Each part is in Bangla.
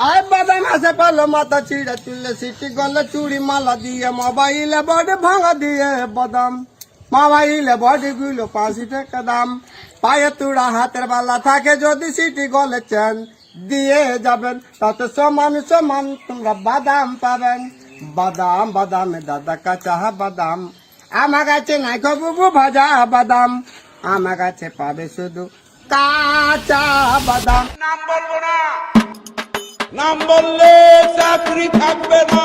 আয় বাদাম আছে পালো মাথা চিড়া চুলে সিটি গলে চুড়ি মালা দিয়ে মোবাইলে বডি ভাঙা দিয়ে বাদাম মোবাইলে বডি গুলো 5 টাকা দাম পায়ে তুড়া হাতের বালা থাকে যদি সিটি গলে চেন দিয়ে যাবেন তাতে সমান সমান তোমরা বাদাম পাবেন বাদাম বাদামে দাদা কাঁচা বাদাম আমার কাছে নাই বুবু ভাজা বাদাম আমার কাছে পাবে শুধু কাঁচা বাদাম। নাম বলবো না, নাম বললে চাকরি থাকবে না।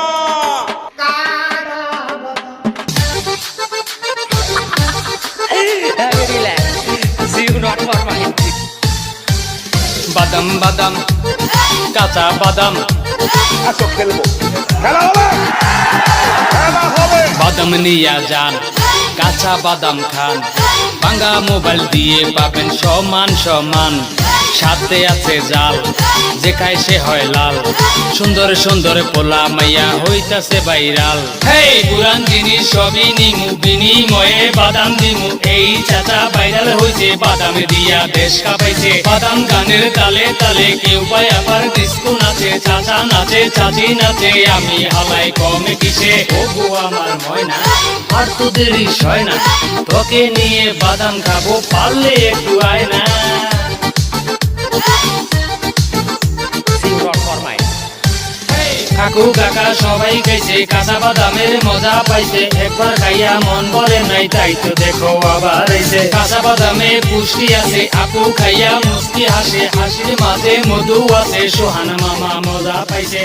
বাদাম বাদাম কাঁচা বাদাম আসো খেলবো, খেলা হবে, খেলা হবে। বাদাম নিয়া যান কাঁচা বাদাম খান ভাঙ্গা মোবাইল দিয়ে পাবেন সমান সমান সাথে আছে জাল যে খায় সে হয় লাল সুন্দর সুন্দর পোলা মাইয়া হইতাছে ভাইরাল। হেই পুরান জিনিস সবই নিমু বিনিময়ে বাদাম দিমু এই চাচা ভাইরাল হইছে বাদাম দিয়া দেশ কাঁপাইছে বাদাম গানের তালে তালে কেউ পায় আবার ডিস্কো নাচে চাচা নাচে চাচি নাচে আমি হালাই কমে কিসে ও গো আমার ময়না আর তো দেরি সয় না তোকে নিয়ে বাদাম খাবো পারলে একটু আয় না। কাকু কাকা সবাই খাইছে কাঁচা বাদামের মজা পাইছে একবার খাইয়া মন বলে নাই তাই তো দেখো আবার আইছে কাঁচা বাদামে পুষ্টি আছে আপু খাইয়া মুস্কি হাসে হাসির মাঝে মধু আছে সোহান মামা মজা পাইছে।